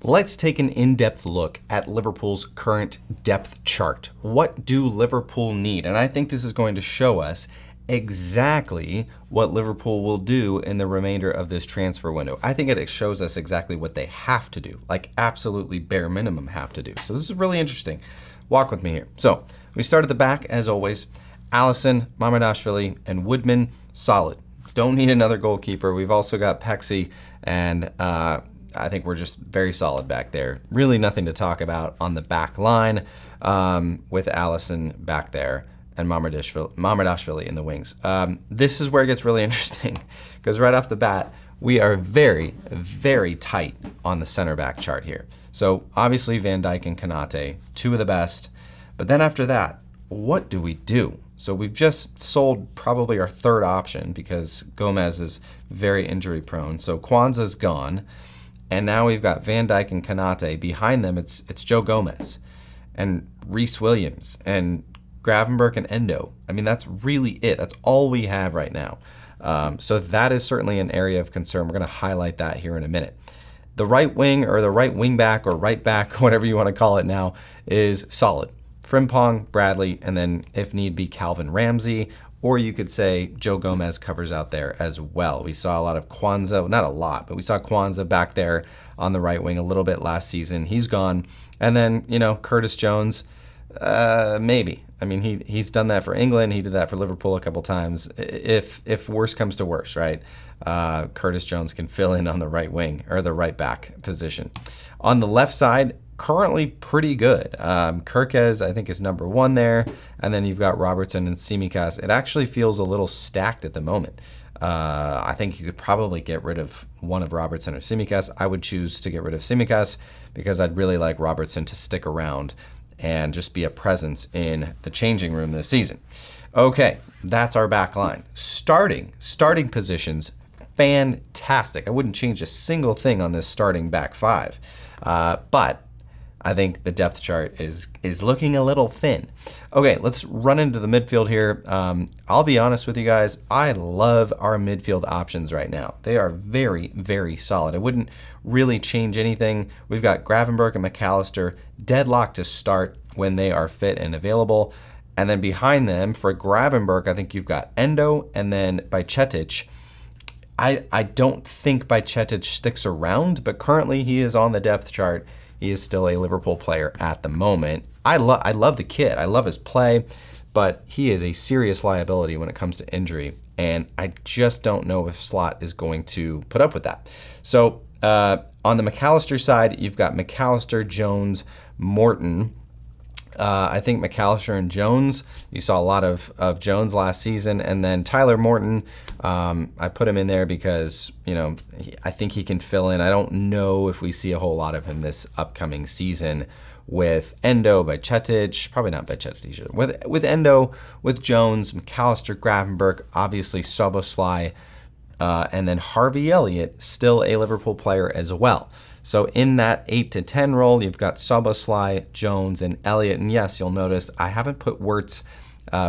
Let's take an in-depth look at Liverpool's current depth chart. What do Liverpool need? And I think this is going to show us exactly what Liverpool will do in the remainder of this transfer window. I think it shows us exactly what they have to do, like absolutely bare minimum have to do. So this is really interesting. Walk with me here. So we start at the back, as always. Alisson, Mamardashvili, and Woodman, solid. Don't need another goalkeeper. We've also got Pexi, and I think we're just very solid back there. Really nothing to talk about on the back line with Alisson back there and Mamardashvili in the wings. This is where it gets really interesting because right off the bat, we are very, very tight on the center back chart here. So obviously Van Dijk and Konaté, two of the best. But then after that, what do we do? So we've just sold probably our third option because Gomez is very injury prone. So Kwanzaa's gone. And now we've got Van Dijk and Konaté. Behind them, it's Joe Gomez and Reece Williams and Gravenberch and Endo. I mean, that's really it. That's all we have right now. So that is certainly an area of concern. We're going to highlight that here in a minute. The right wing or the right wing back or right back, whatever you want to call it now, is solid. Frimpong, Bradley, and then if need be, Calvin Ramsey. Or you could say Joe Gomez covers out there as well. We saw a lot of Kwanzaa, not a lot, but we saw Kwanzaa back there on the right wing a little bit last season. He's gone. And then, Curtis Jones, maybe. I mean, he's done that for England. He did that for Liverpool a couple times. If worse comes to worse, right? Curtis Jones can fill in on the right wing or the right back position. On the left side, currently pretty good. Kirkez, I think, is number one there. And then you've got Robertson and Tsimikas. It actually feels a little stacked at the moment. I think you could probably get rid of one of Robertson or Tsimikas. I would choose to get rid of Tsimikas because I'd really like Robertson to stick around and just be a presence in the changing room this season. Okay, that's our back line. Starting positions, fantastic. I wouldn't change a single thing on this starting back five. But I think the depth chart is looking a little thin. Okay, let's run into the midfield here. I'll be honest with you guys. I love our midfield options right now. They are very, very solid. I wouldn't really change anything. We've got Gravenberch and McAllister deadlocked to start when they are fit and available. And then behind them, for Gravenberch, I think you've got Endo and then Bajcetic. I don't think Bajcetic sticks around, but currently he is on the depth chart. He is still a Liverpool player at the moment. I love the kid. I love his play, but he is a serious liability when it comes to injury, and I just don't know if Slot is going to put up with that. So on the McAllister side, you've got McAllister, Jones, Morton. I think McAllister and Jones, you saw a lot of Jones last season. And then Tyler Morton, I put him in there because, I think he can fill in. I don't know if we see a whole lot of him this upcoming season with Endo, Bajcetic, probably not Bajcetic either. With Endo, with Jones, McAllister, Gravenberch, obviously Szoboszlai, and then Harvey Elliott, still a Liverpool player as well. So in that 8 to 10 role, you've got Szoboszlai, Jones, and Elliott. And yes, you'll notice I haven't put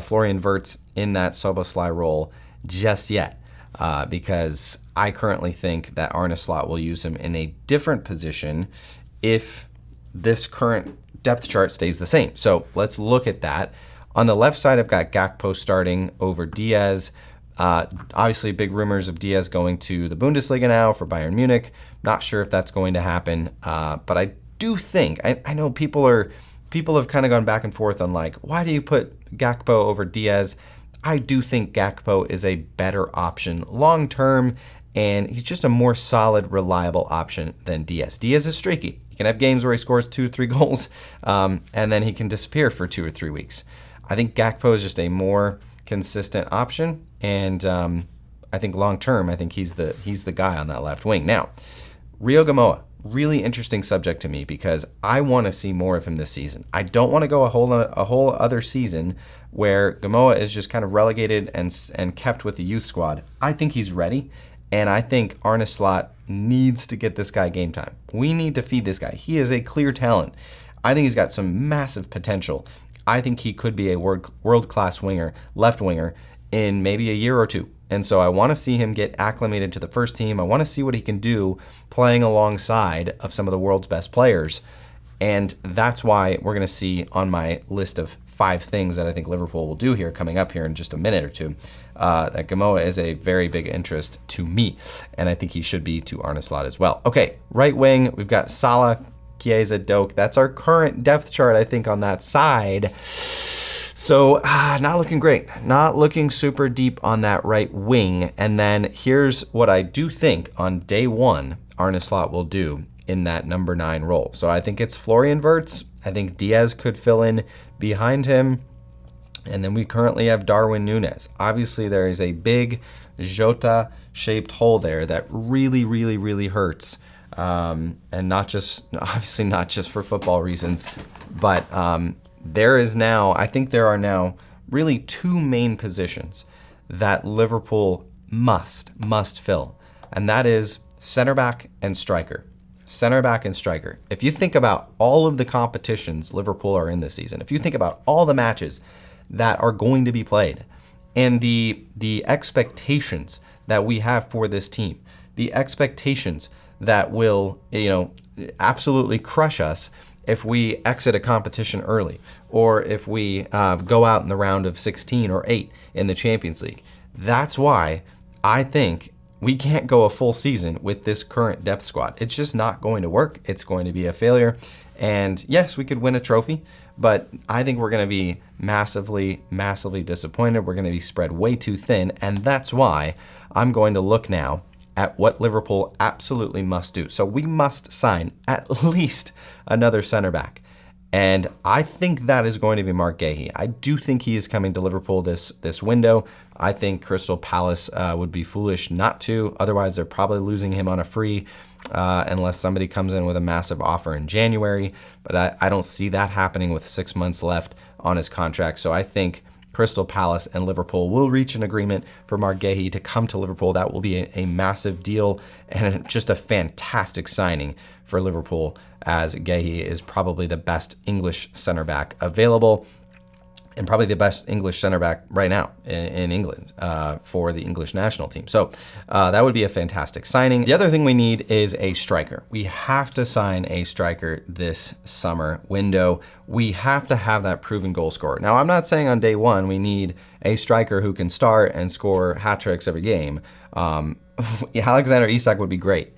Florian Wirtz in that Szoboszlai role just yet because I currently think that Arneslot will use him in a different position if this current depth chart stays the same. So let's look at that. On the left side, I've got Gakpo starting over Diaz. Obviously, big rumors of Diaz going to the Bundesliga now for Bayern Munich. Not sure if that's going to happen, but I do think I know people have kind of gone back and forth on like, why do you put Gakpo over Diaz? I do think Gakpo is a better option long term, and he's just a more solid, reliable option than Diaz. Diaz is streaky. He can have games where he scores 2 or 3 goals, and then he can disappear for 2 or 3 weeks. I think Gakpo is just a more consistent option, and I think long term, I think he's the guy on that left wing. Now, Rio Gamoa, really interesting subject to me because I want to see more of him this season. I don't want to go a whole other season where Gamoa is just kind of relegated and kept with the youth squad. I think he's ready, and I think Arne Slot needs to get this guy game time. We need to feed this guy. He is a clear talent. I think he's got some massive potential. I think he could be a world-class winger, left winger, in maybe a year or two. And so I want to see him get acclimated to the first team. I want to see what he can do playing alongside of some of the world's best players. And that's why we're going to see on my list of 5 things that I think Liverpool will do here coming up here in just a minute or two, that Gamoa is a very big interest to me. And I think he should be to Arne Slot as well. Okay, right wing, we've got Salah, Chiesa, Doak. That's our current depth chart, I think, on that side. So not looking great, not looking super deep on that right wing. And then here's what I do think on day one, Arne Slot will do in that number 9 role. So I think it's Florian Wirtz. I think Diaz could fill in behind him. And then we currently have Darwin Núñez. Obviously there is a big Jota shaped hole there that really, really, really hurts. And obviously not just for football reasons, but I think there are now really 2 main positions that Liverpool must fill, and that is center back and striker. Center back and striker. If you think about all of the competitions Liverpool are in this season, if you think about all the matches that are going to be played, and the expectations that we have for this team, the expectations that will, absolutely crush us if we exit a competition early, or if we go out in the round of 16 or 8 in the Champions League. That's why I think we can't go a full season with this current depth squad. It's just not going to work. It's going to be a failure. And yes, we could win a trophy, but I think we're going to be massively, massively disappointed. We're going to be spread way too thin. And that's why I'm going to look now at what Liverpool absolutely must do. So we must sign at least another center back. And I think that is going to be Marc Guéhi. I do think he is coming to Liverpool this window. I think Crystal Palace would be foolish not to. Otherwise, they're probably losing him on a free unless somebody comes in with a massive offer in January. But I don't see that happening with 6 months left on his contract. So I think Crystal Palace and Liverpool will reach an agreement for Marc Guéhi to come to Liverpool. That will be a massive deal and just a fantastic signing for Liverpool, as Guéhi is probably the best English center back available and probably the best English center back right now in England for the English national team. So that would be a fantastic signing. The other thing we need is a striker. We have to sign a striker this summer window. We have to have that proven goal scorer. Now, I'm not saying on day one we need a striker who can start and score hat tricks every game. Alexander Isak would be great.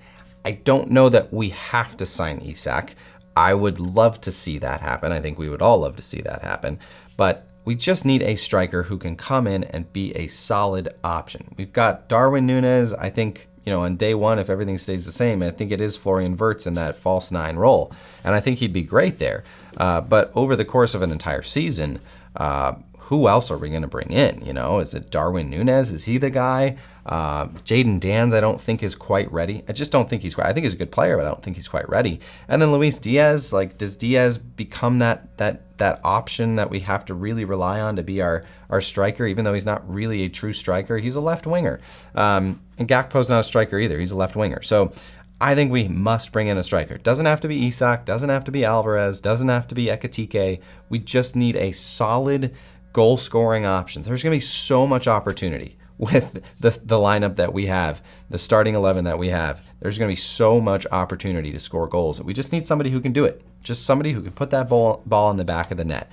I don't know that we have to sign Isak. I would love to see that happen. I think we would all love to see that happen. But we just need a striker who can come in and be a solid option. We've got Darwin Núñez. I think, on day one, if everything stays the same, I think it is Florian Wirtz in that false 9 role. And I think he'd be great there. But over the course of an entire season, who else are we going to bring in? Is it Darwin Núñez? Is he the guy? Jadon Danns, I don't think is quite ready. I just don't think he's quite. I think he's a good player, but I don't think he's quite ready. And then Luis Diaz, does Diaz become that option that we have to really rely on to be our striker, even though he's not really a true striker? He's a left winger. And Gakpo's not a striker either. He's a left winger. So I think we must bring in a striker. Doesn't have to be Isak, doesn't have to be Alvarez, doesn't have to be Ekitike. We just need a solid goal scoring option. There's going to be so much opportunity with the lineup that we have, the starting 11 that we have. There's going to be so much opportunity to score goals. We just need somebody who can do it. Just somebody who can put that ball in the back of the net.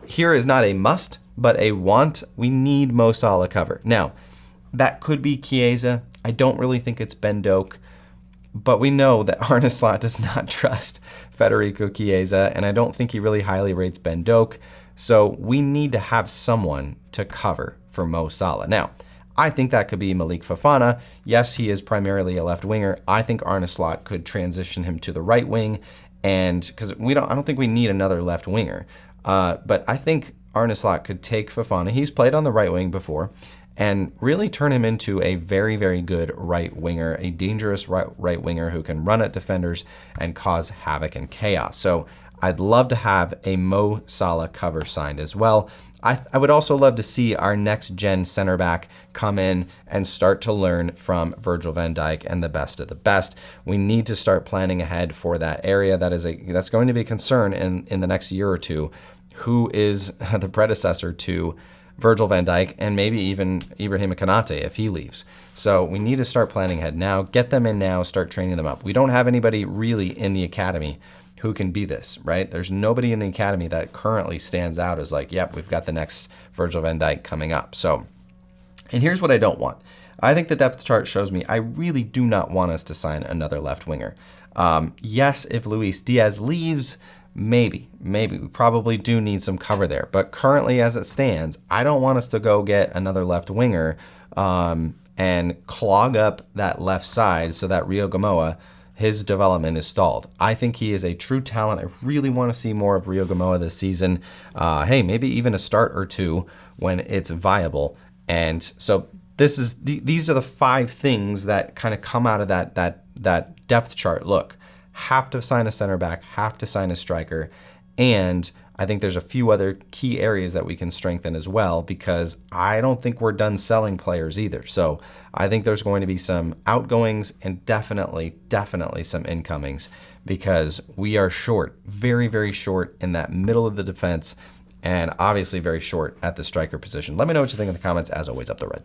Here is not a must, but a want. We need Mo Salah cover. Now, that could be Chiesa. I don't really think it's Ben Doak, but we know that Arne Slot does not trust Federico Chiesa, and I don't think he really highly rates Ben Doak. So we need to have someone to cover for Mo Salah. Now, I think that could be Malik Fofana. Yes, he is primarily a left winger. I think Arne Slot could transition him to the right wing, and because I don't think we need another left winger. But I think Arne Slot could take Fofana. He's played on the right wing before, and really turn him into a very, very good right winger, a dangerous right winger who can run at defenders and cause havoc and chaos. So I'd love to have a Mo Salah cover signed as well. I would also love to see our next gen center back come in and start to learn from Virgil van Dijk and the best of the best. We need to start planning ahead for that area. That's going to be a concern in the next year or two. Who is the predecessor to Virgil van Dijk, and maybe even Ibrahim Konaté if he leaves. So we need to start planning ahead now, get them in now, start training them up. We don't have anybody really in the academy who can be this, right? There's nobody in the academy that currently stands out as like, yep, we've got the next Virgil van Dijk coming up. So, and here's what I don't want. I think the depth chart shows me I really do not want us to sign another left winger. Yes, if Luis Diaz leaves, maybe we probably do need some cover there. But currently as it stands, I don't want us to go get another left winger and clog up that left side so that Rio Gamoa, his development is stalled. I think he is a true talent. I really want to see more of Rio Gamoa this season. Hey, maybe even a start or two when it's viable. And so these are the 5 things that kind of come out of that depth chart. Look, have to sign a center back, have to sign a striker, and I think there's a few other key areas that we can strengthen as well, because I don't think we're done selling players either. So I think there's going to be some outgoings and definitely some incomings, because we are short, very, very short in that middle of the defense, and obviously very short at the striker position. Let me know what you think in the comments. As always, up the Reds.